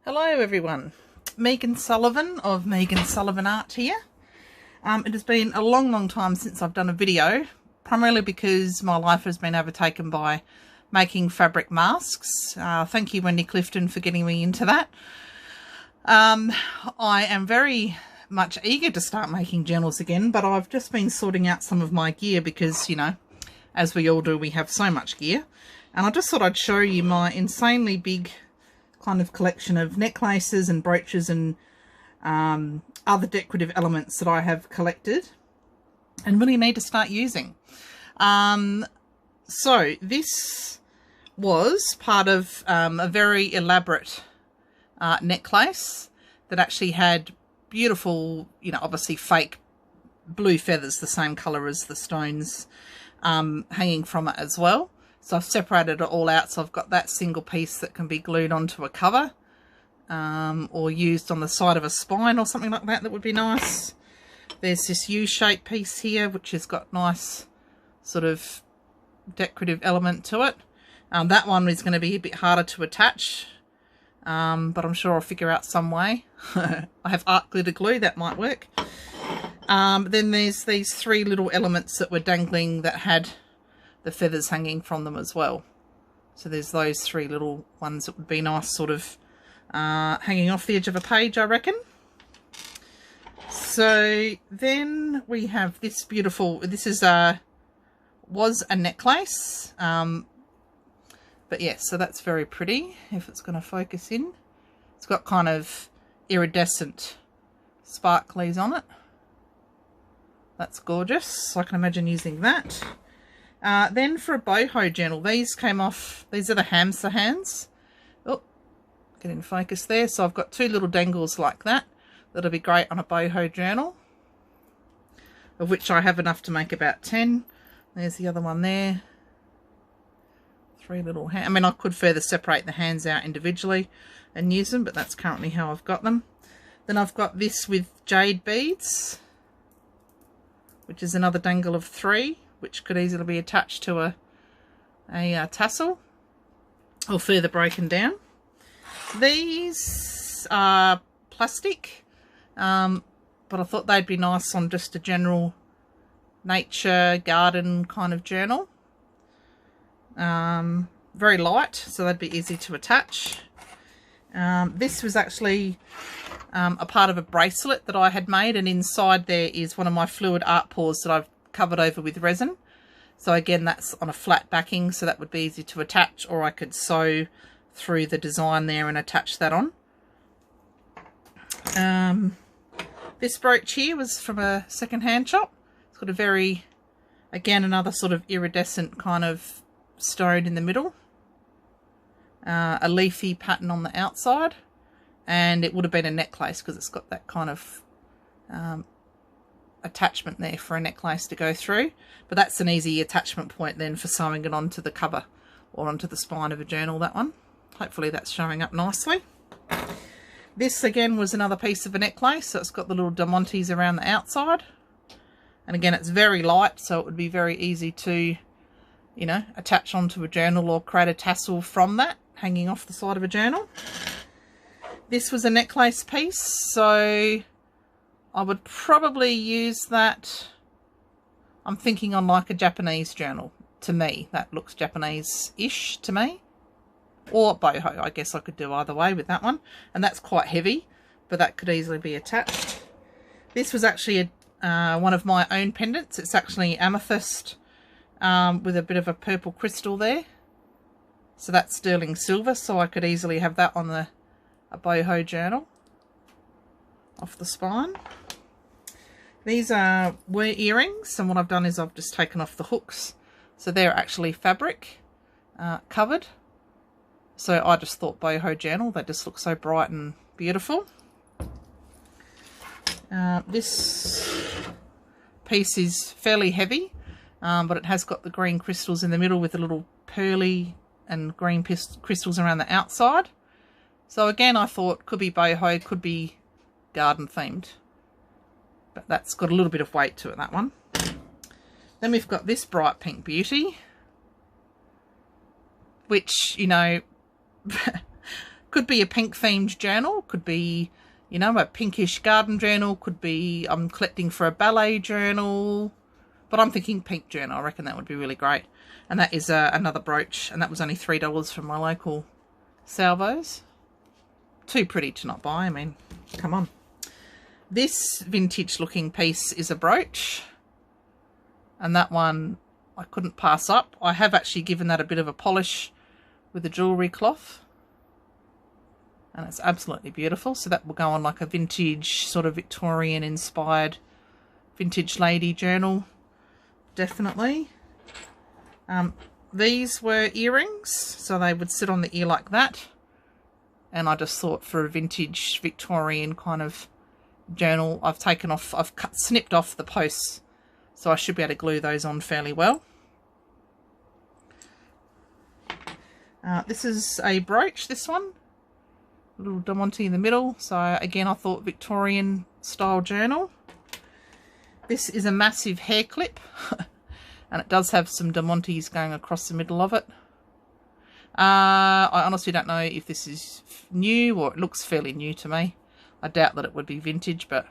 Hello everyone, Megan Sullivan of Megan Sullivan Art here. It has been a long time since I've done a video, primarily because my life has been overtaken by making fabric masks. Thank you Wendy Clifton for getting me into that. I am very much eager to start making journals again, but I've just been sorting out some of my gear because, you know, as we all do, we have so much gear. And I just thought I'd show you my insanely big kind of collection of necklaces and brooches and other decorative elements that I have collected and really need to start using. So this was part of a very elaborate necklace that actually had beautiful, you know, obviously fake blue feathers, the same colour as the stones hanging from it as well. So I've separated it all out, so I've got that single piece that can be glued onto a cover or used on the side of a spine or something like that. That would be nice. There's this U-shaped piece here which has got nice sort of decorative element to it. That one is going to be a bit harder to attach, but I'm sure I'll figure out some way. I have art glitter glue, that might work. Then there's these three little elements that were dangling that had the feathers hanging from them as well. So there's those three little ones that would be nice sort of hanging off the edge of a page, I reckon. So then we have this beautiful, this is was a necklace, but yes, so that's very pretty if it's going to focus in. It's got kind of iridescent sparklies on it. That's gorgeous. I can imagine using that. Then for a boho journal, these came off, these are the hamster hands. Oh, get in focus there. So I've got two little dangles like that. That'll be great on a boho journal, of which I have enough to make about 10. There's the other one there. Three little hands. I mean, I could further separate the hands out individually and use them, but that's currently how I've got them. Then I've got this with jade beads, which is another dangle of 3. Which could easily be attached to a tassel or further broken down. These are plastic, but I thought they'd be nice on just a general nature garden kind of journal. Very light, so they'd be easy to attach. This was actually a part of a bracelet that I had made, and inside there is one of my fluid art pours that I've covered over with resin. So again, that's on a flat backing, so that would be easy to attach, or I could sew through the design there and attach that on. This brooch here was from a second-hand shop. It's got a very, again, another sort of iridescent kind of stone in the middle, a leafy pattern on the outside, and it would have been a necklace because it's got that kind of attachment there for a necklace to go through, but that's an easy attachment point then for sewing it onto the cover or onto the spine of a journal, that one. Hopefully that's showing up nicely. This again was another piece of a necklace, so it's got the little diamantes around the outside, and again it's very light, so it would be very easy to, you know, attach onto a journal or create a tassel from that hanging off the side of a journal. This was a necklace piece, so I would probably use that, I'm thinking on like a Japanese journal. To me, that looks Japanese-ish to me. Or boho, I guess I could do either way with that one. And that's quite heavy, but that could easily be attached. This was actually one of my own pendants. It's actually amethyst with a bit of a purple crystal there. So that's sterling silver, so I could easily have that on a boho journal off the spine. These were earrings, and what I've done is I've just taken off the hooks, so they're actually fabric covered. So I just thought boho journal, that just looks so bright and beautiful. This piece is fairly heavy, but it has got the green crystals in the middle with the little pearly and green crystals around the outside. So again, I thought could be boho, could be garden themed, but that's got a little bit of weight to it, that one. Then we've got this bright pink beauty, which, you know, could could be a pink themed journal, could be, you know, a pinkish garden journal, could be I'm collecting for a ballet journal, but I'm thinking pink journal. I reckon that would be really great. And that is another brooch, and that was only $3 from my local salvos. Too pretty to not buy, I mean, come on. This vintage looking piece is a brooch, and that one I couldn't pass up. I have actually given that a bit of a polish with the jewellery cloth, and it's absolutely beautiful. So that will go on like a vintage sort of Victorian inspired vintage lady journal, definitely. These were earrings, so they would sit on the ear like that. And I just thought for a vintage Victorian kind of journal, I've snipped off the posts, so I should be able to glue those on fairly well. This is a brooch, this one. A little diamante in the middle. So again, I thought Victorian style journal. This is a massive hair clip. And it does have some diamantes going across the middle of it. I honestly don't know if this is new, or it looks fairly new to me. I doubt that it would be vintage, but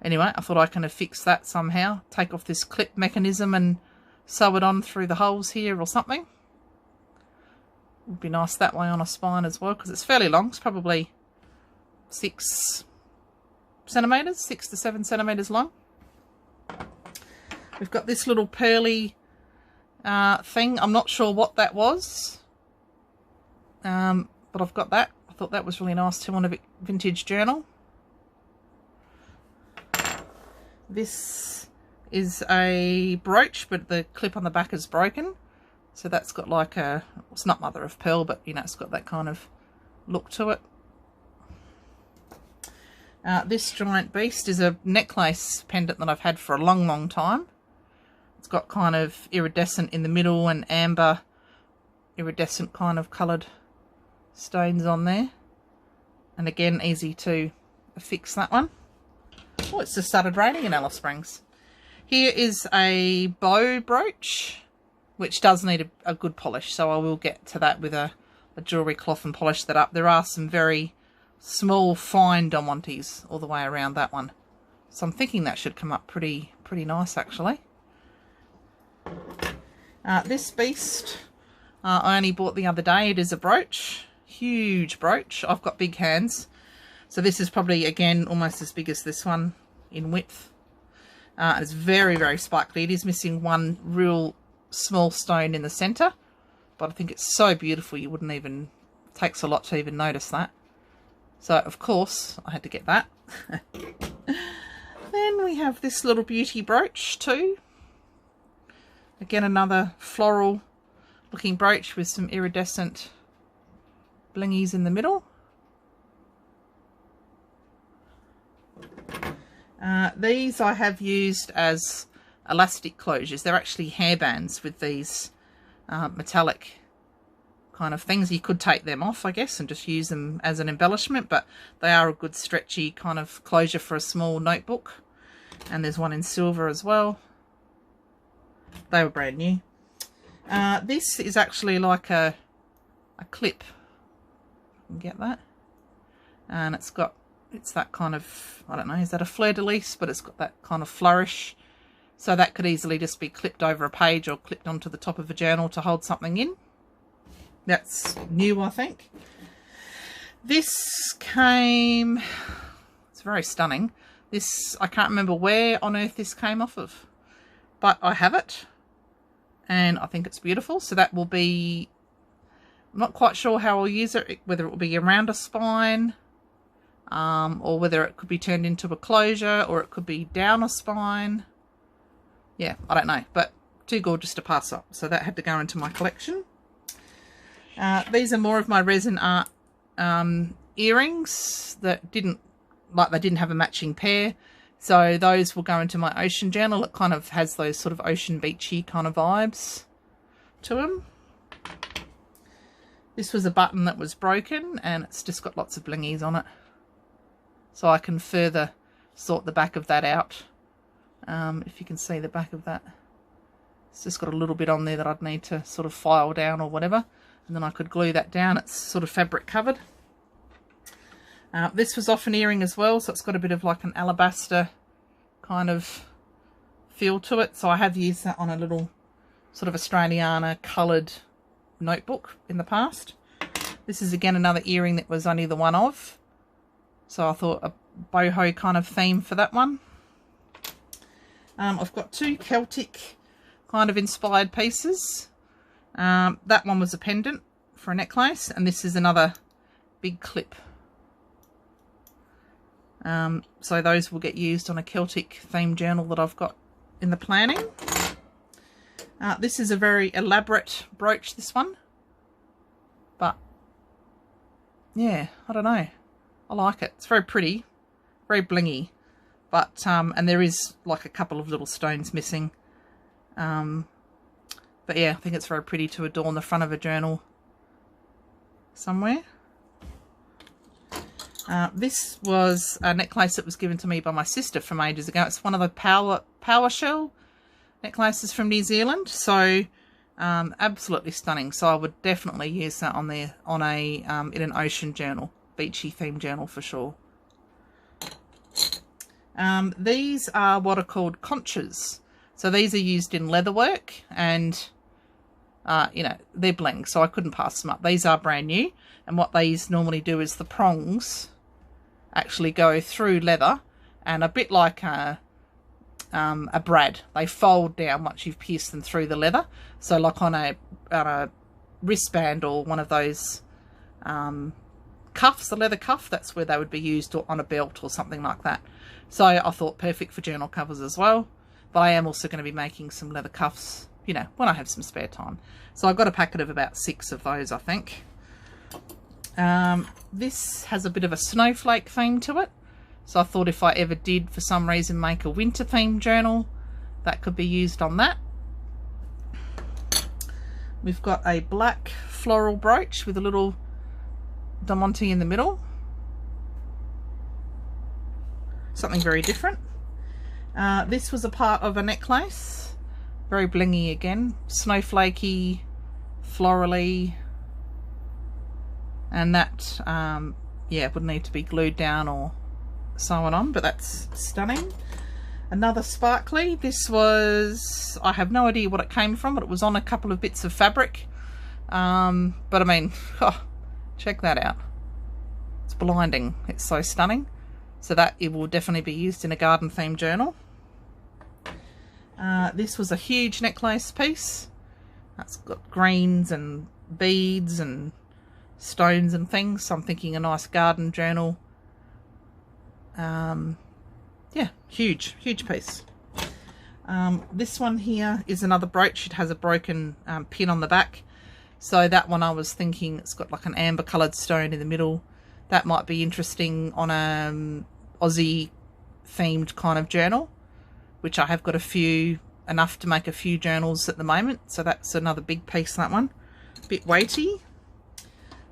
anyway, I thought I can affix that somehow. Take off this clip mechanism and sew it on through the holes here or something. Would be nice that way on a spine as well, because it's fairly long. It's probably 6 centimetres, 6 to 7 centimetres long. We've got this little pearly thing. I'm not sure what that was, but I've got that. I thought that was really nice too on a vintage journal. This is a brooch, but the clip on the back is broken, so that's got like a, it's not mother of pearl, but you know, it's got that kind of look to it. This giant beast is a necklace pendant that I've had for a long time. It's got kind of iridescent in the middle and amber iridescent kind of coloured stones on there. And again, easy to affix that one. Oh, it's just started raining in Alice Springs. Here is a bow brooch, which does need a good polish. So I will get to that with a jewellery cloth and polish that up. There are some very small, fine diamantes all the way around that one. So I'm thinking that should come up pretty nice actually. This beast I only bought the other day. It is a brooch, huge brooch. I've got big hands, so this is probably again almost as big as this one in width. It's very sparkly. It is missing one real small stone in the centre, but I think it's so beautiful you wouldn't even, it takes a lot to even notice that. So of course I had to get that. Then we have this little beauty brooch too. Again, another floral looking brooch with some iridescent blingies in the middle. These I have used as elastic closures. They're actually hairbands with these metallic kind of things. You could take them off, I guess, and just use them as an embellishment, but they are a good stretchy kind of closure for a small notebook. And there's one in silver as well. They were brand new. This is actually like a clip. You can get that. And it's that kind of, I don't know, is that a fleur-de-lis? But it's got that kind of flourish. So that could easily just be clipped over a page or clipped onto the top of a journal to hold something in. That's new, I think. This came, it's very stunning. This, I can't remember where on earth this came off of, but I have it and I think it's beautiful. So that will be, I'm not quite sure how I'll use it, whether it will be around a spine or whether it could be turned into a closure or it could be down a spine. Yeah, I don't know, but too gorgeous to pass up. So that had to go into my collection. These are more of my resin art earrings that didn't have a matching pair. So those will go into my ocean journal. It kind of has those sort of ocean beachy kind of vibes to them. This was a button that was broken and it's just got lots of blingies on it. So I can further sort the back of that out. If you can see the back of that. It's just got a little bit on there that I'd need to sort of file down or whatever. and then I could glue that down. It's sort of fabric covered. This was off an earring as well, so it's got a bit of like an alabaster kind of feel to it. So I have used that on a little sort of Australiana coloured notebook in the past. This is again another earring that was only the one of, so I thought a boho kind of theme for that one. I've got two Celtic kind of inspired pieces. That one was a pendant for a necklace, and this is another big clip. So those will get used on a Celtic themed journal that I've got in the planning. This is a very elaborate brooch, this one, but yeah, I don't know, I like it. It's very pretty, very blingy, but and there is like a couple of little stones missing, but yeah, I think it's very pretty to adorn the front of a journal somewhere. This was a necklace that was given to me by my sister from ages ago. It's one of the power shell necklaces from New Zealand, so absolutely stunning. So I would definitely use that on there on a in an ocean journal, beachy themed journal for sure. These are what are called conches. So these are used in leatherwork, and you know, they're bling, so I couldn't pass them up. These are brand new, and what these normally do is the prongs actually go through leather, and a bit like a brad, they fold down once you've pierced them through the leather. So like on a wristband or one of those cuffs, a leather cuff, that's where they would be used, or on a belt or something like that. So I thought perfect for journal covers as well. But I am also going to be making some leather cuffs, you know, when I have some spare time. So I've got a packet of about 6 of those, I think. This has a bit of a snowflake theme to it. So I thought if I ever did, for some reason, make a winter themed journal, that could be used on that. We've got a black floral brooch with a little diamante in the middle. Something very different. This was a part of a necklace. Very blingy again. Snowflakey, florally. And that, yeah, would need to be glued down or sewn on, but that's stunning. Another sparkly. This was, I have no idea what it came from, but it was on a couple of bits of fabric. But I mean, oh, check that out. It's blinding. It's so stunning. So that it will definitely be used in a garden themed journal. This was a huge necklace piece. That's got greens and beads and stones and things. So I'm thinking a nice garden journal. Yeah, huge piece. This one here is another brooch. It has a broken pin on the back. So that one I was thinking, it's got like an amber coloured stone in the middle. That might be interesting on a Aussie themed kind of journal, which I have got enough to make a few journals at the moment. So that's another big piece, that one. A bit weighty.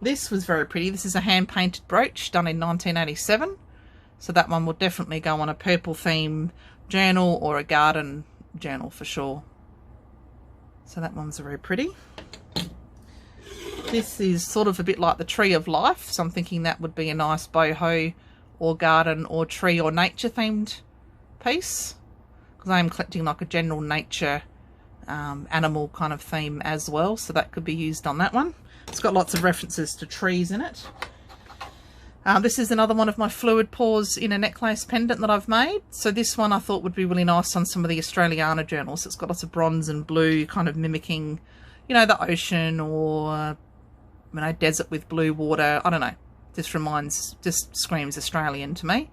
This was very pretty. This is a hand painted brooch done in 1987. So that one will definitely go on a purple theme journal or a garden journal for sure. So that one's very pretty. This is sort of a bit like the Tree of Life. So I'm thinking that would be a nice boho or garden or tree or nature themed piece. Because I am collecting like a general nature animal kind of theme as well. So that could be used on that one. It's got lots of references to trees in it. This is another one of my fluid pours in a necklace pendant that I've made. So this one I thought would be really nice on some of the Australiana journals. It's got lots of bronze and blue, kind of mimicking, you know, the ocean or, you know, desert with blue water. I don't know. Just screams Australian to me.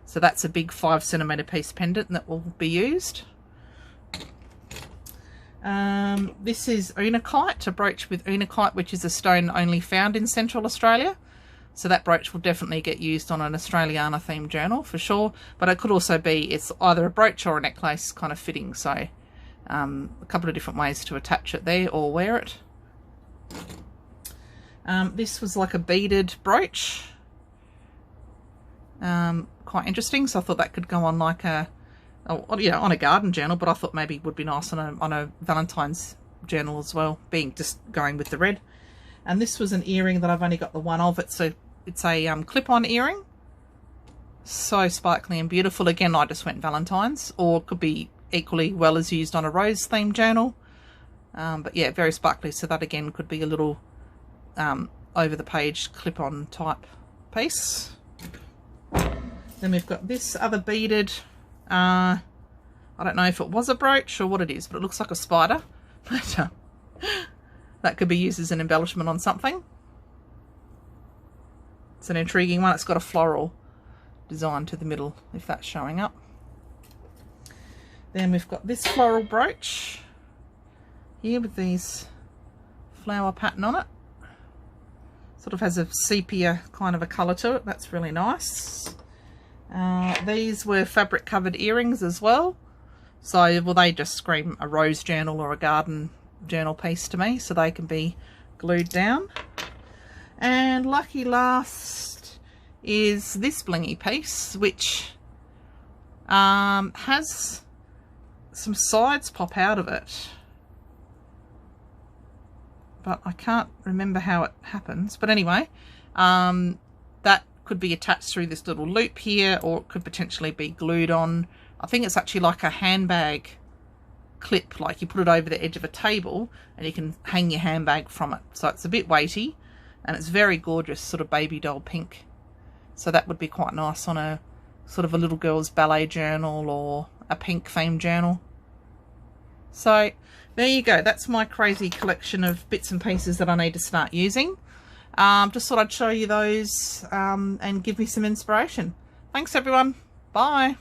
So that's a big 5 centimetre piece pendant that will be used. This is unakite, a brooch with unakite, which is a stone only found in Central Australia. So that brooch will definitely get used on an Australiana themed journal for sure. But it could also be, it's either a brooch or a necklace kind of fitting. So a couple of different ways to attach it there or wear it. This was like a beaded brooch. Quite interesting. So I thought that could go on like a, yeah, on a garden journal, but I thought maybe it would be nice on a Valentine's journal as well, being just going with the red. And this was an earring that I've only got the one of. It's a clip-on earring. So sparkly and beautiful. Again, I just went Valentine's, or could be equally well as used on a rose themed journal. But yeah, very sparkly. So that again could be a little over the page clip-on type piece. Then we've got this other beaded, I don't know if it was a brooch or what it is, but it looks like a spider. But that could be used as an embellishment on something. It's an intriguing one. It's got a floral design to the middle, if that's showing up. Then we've got this floral brooch here with these flower pattern on it. Sort of has a sepia kind of a colour to it. That's really nice. These were fabric covered earrings as well. So, well, they just scream a rose journal or a garden journal piece to me. So they can be glued down. And lucky last is this blingy piece, which has some sides pop out of it. But I can't remember how it happens. But anyway, that could be attached through this little loop here, or it could potentially be glued on. I think it's actually like a handbag clip, like you put it over the edge of a table and you can hang your handbag from it. So it's a bit weighty and it's very gorgeous, sort of baby doll pink. So that would be quite nice on a sort of a little girl's ballet journal or a pink themed journal. So there you go. That's my crazy collection of bits and pieces that I need to start using. Just thought I'd show you those and give me some inspiration. Thanks everyone. Bye.